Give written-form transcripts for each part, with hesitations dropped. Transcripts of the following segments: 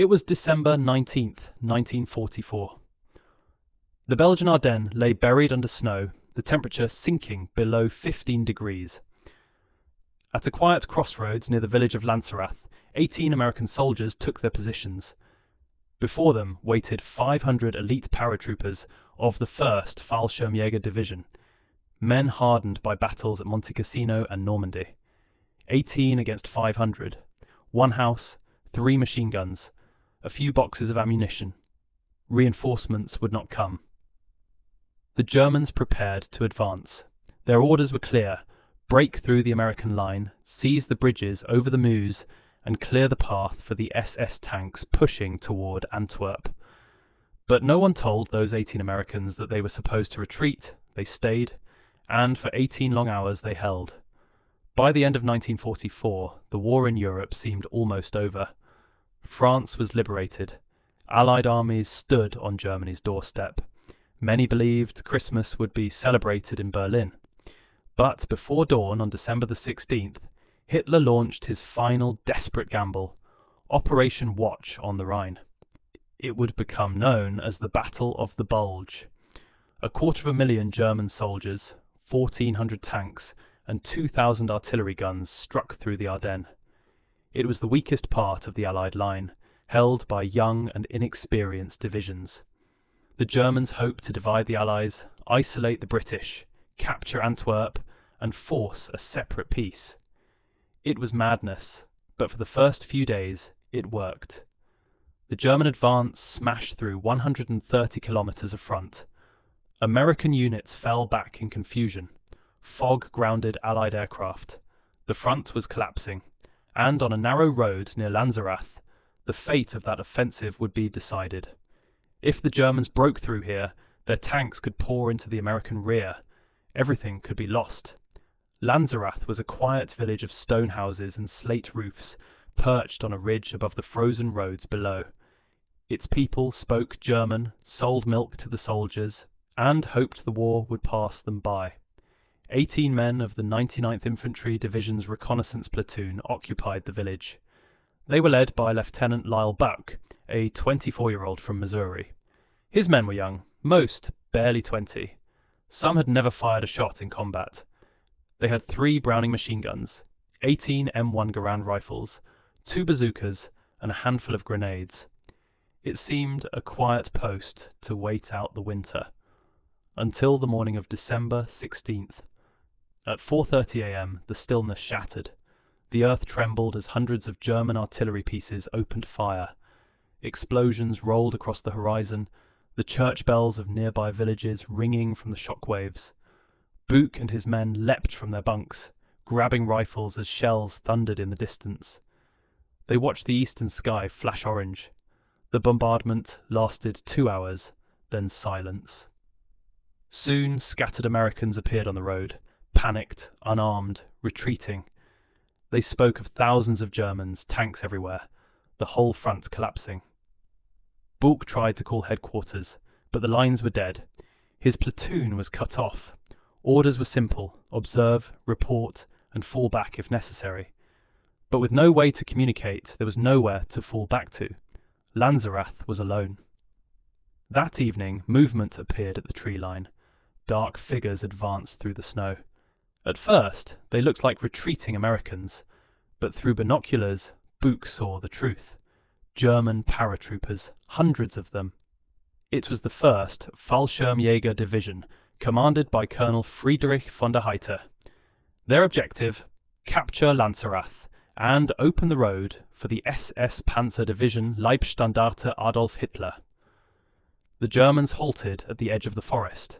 It was December 19th, 1944. The Belgian Ardennes lay buried under snow, the temperature sinking below 15 degrees. At a quiet crossroads near the village of Lanzerath, 18 American soldiers took their positions. Before them waited 500 elite paratroopers of the 1st Fallschirmjäger Division, men hardened by battles at Monte Cassino and Normandy. 18 against 500. One house, 3 machine guns, a few boxes of ammunition. Reinforcements would not come. The Germans prepared to advance. Their orders were clear: break through the American line, seize the bridges over the Meuse, and clear the path for the SS tanks pushing toward Antwerp. But no one told those 18 Americans that they were supposed to retreat. They stayed, and for 18 long hours they held. By the end of 1944, the war in Europe seemed almost over. France was liberated. Allied armies stood on Germany's doorstep. Many believed Christmas would be celebrated in Berlin. But before dawn on December the 16th, Hitler launched his final desperate gamble, Operation Watch on the Rhine. It would become known as the Battle of the Bulge. 250,000 German soldiers, 1,400 tanks, and 2,000 artillery guns struck through the Ardennes. It was the weakest part of the Allied line, held by young and inexperienced divisions. The Germans hoped to divide the Allies, isolate the British, capture Antwerp, and force a separate peace. It was madness, but for the first few days it worked. The German advance smashed through 130 kilometers of front. American units fell back in confusion. Fog grounded Allied aircraft. The front was collapsing, and on a narrow road near Lanzerath, the fate of that offensive would be decided. If the Germans broke through here, their tanks could pour into the American rear. Everything could be lost. Lanzerath was a quiet village of stone houses and slate roofs, perched on a ridge above the frozen roads below. Its people spoke German, sold milk to the soldiers, and hoped the war would pass them by. 18 men of the 99th Infantry Division's reconnaissance platoon occupied the village. They were led by Lieutenant Lyle Buck, a 24-year-old from Missouri. His men were young, most barely 20. Some had never fired a shot in combat. They had 3 Browning machine guns, 18 M1 Garand rifles, 2 bazookas, and a handful of grenades. It seemed a quiet post to wait out the winter, until the morning of December 16th. At 4:30 a.m. the stillness shattered. The earth trembled as hundreds of German artillery pieces opened fire. Explosions rolled across the horizon, the church bells of nearby villages ringing from the shockwaves. Buch and his men leapt from their bunks, grabbing rifles as shells thundered in the distance. They watched the eastern sky flash orange. The bombardment lasted 2 hours, then silence. Soon scattered Americans appeared on the road, panicked, unarmed, retreating. They spoke of thousands of Germans, tanks everywhere, the whole front collapsing. Buch tried to call headquarters, but the lines were dead. His platoon was cut off. Orders were simple: observe, report, and fall back if necessary. But with no way to communicate, there was nowhere to fall back to. Lanzerath was alone. That evening, movement appeared at the tree line. Dark figures advanced through the snow. At first, they looked like retreating Americans, but through binoculars, Buch saw the truth. German paratroopers, hundreds of them. It was the 1st Fallschirmjäger Division, commanded by Colonel Friedrich von der Heydte. Their objective: capture Lanzerath and open the road for the SS Panzer Division Leibstandarte Adolf Hitler. The Germans halted at the edge of the forest.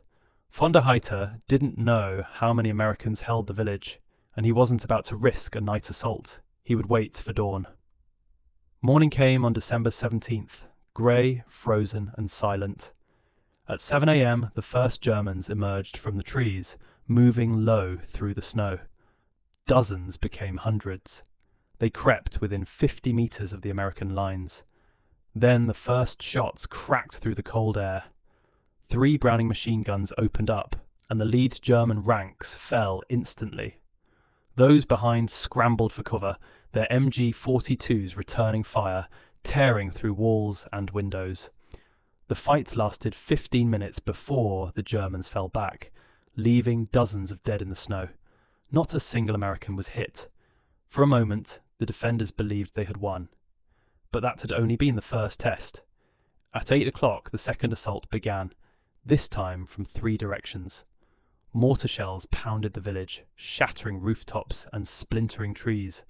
Von der Heydte didn't know how many Americans held the village, and he wasn't about to risk a night assault. He would wait for dawn. Morning came on December 17th, grey, frozen, and silent. At 7 a.m, the first Germans emerged from the trees, moving low through the snow. Dozens became hundreds. They crept within 50 meters of the American lines. Then the first shots cracked through the cold air. 3 Browning machine guns opened up, and the lead German ranks fell instantly. Those behind scrambled for cover, their MG-42s returning fire, tearing through walls and windows. The fight lasted 15 minutes before the Germans fell back, leaving dozens of dead in the snow. Not a single American was hit. For a moment, the defenders believed they had won. But that had only been the first test. At 8 o'clock, the second assault began, this time from 3 directions. Mortar shells pounded the village, shattering rooftops and splintering trees.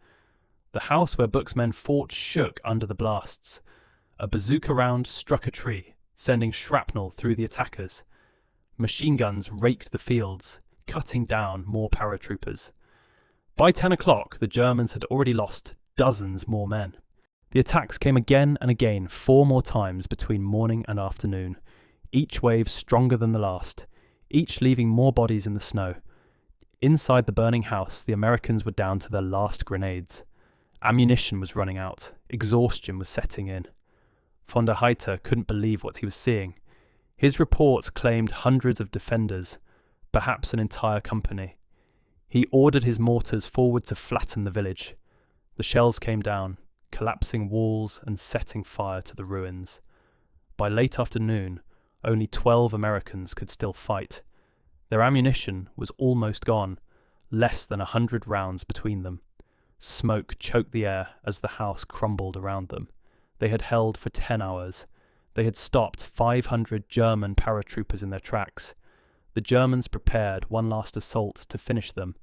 The house where Book's men fought shook under the blasts. A bazooka round struck a tree, sending shrapnel through the attackers. Machine guns raked the fields, cutting down more paratroopers. By 10 o'clock, the Germans had already lost dozens more men. The attacks came again and again, 4 more times between morning and afternoon, each wave stronger than the last, each leaving more bodies in the snow. Inside the burning house, the Americans were down to their last grenades. Ammunition was running out. Exhaustion was setting in. Von der Heydter couldn't believe what he was seeing. His reports claimed hundreds of defenders, perhaps an entire company. He ordered his mortars forward to flatten the village. The shells came down, collapsing walls and setting fire to the ruins. By late afternoon, only 12 Americans could still fight. Their ammunition was almost gone, less than 100 rounds between them. Smoke choked the air as the house crumbled around them. They had held for 10 hours. They had stopped 500 German paratroopers in their tracks. The Germans prepared one last assault to finish them.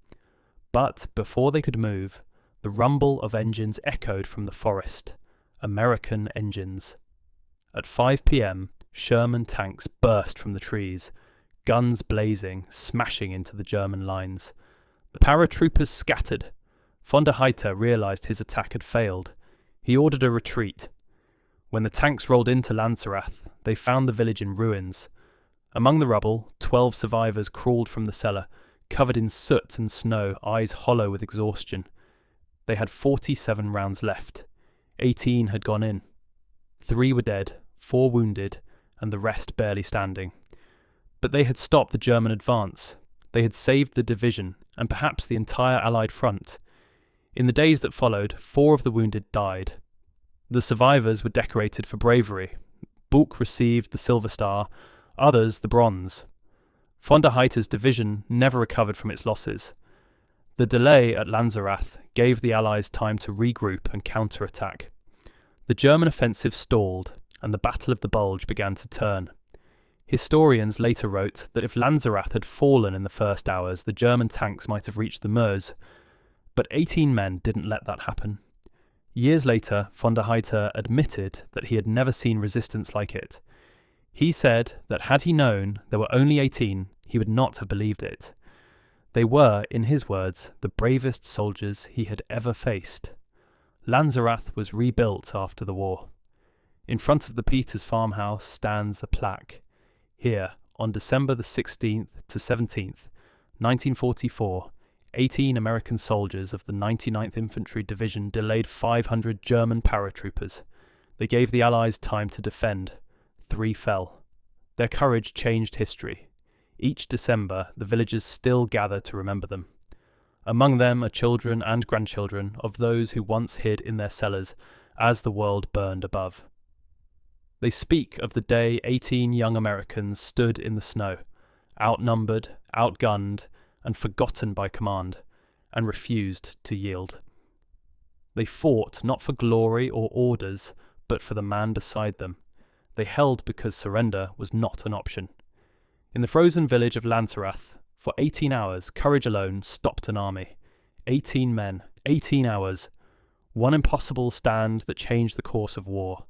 But before they could move, the rumble of engines echoed from the forest. American engines. At 5 p.m, Sherman tanks burst from the trees, guns blazing, smashing into the German lines. The paratroopers scattered. Von der Heydter realized his attack had failed. He ordered a retreat. When the tanks rolled into Lanzerath, they found the village in ruins. Among the rubble, 12 survivors crawled from the cellar, covered in soot and snow, eyes hollow with exhaustion. They had 47 rounds left. 18 had gone in. 3 were dead, 4 wounded, and the rest barely standing. But they had stopped the German advance. They had saved the division, and perhaps the entire Allied front. In the days that followed, 4 of the wounded died. The survivors were decorated for bravery. Bulge received the Silver Star, others the Bronze. Von der Heydter's division never recovered from its losses. The delay at Lanzerath gave the Allies time to regroup and counterattack. The German offensive stalled, and the Battle of the Bulge began to turn. Historians later wrote that if Lanzerath had fallen in the first hours, the German tanks might have reached the Meuse. But 18 men didn't let that happen. Years later, von der Heydter admitted that he had never seen resistance like it. He said that had he known there were only 18, he would not have believed it. They were, in his words, the bravest soldiers he had ever faced. Lanzerath was rebuilt after the war. In front of the Peters farmhouse stands a plaque. Here, on December the 16th to 17th, 1944, 18 American soldiers of the 99th Infantry Division delayed 500 German paratroopers. They gave the Allies time to defend. 3 fell. Their courage changed history. Each December, the villagers still gather to remember them. Among them are children and grandchildren of those who once hid in their cellars as the world burned above. They speak of the day 18 young Americans stood in the snow, outnumbered, outgunned, and forgotten by command, and refused to yield. They fought not for glory or orders, but for the man beside them. They held because surrender was not an option. In the frozen village of Lanzerath, for 18 hours, courage alone stopped an army. 18 men, 18 hours. One impossible stand that changed the course of war.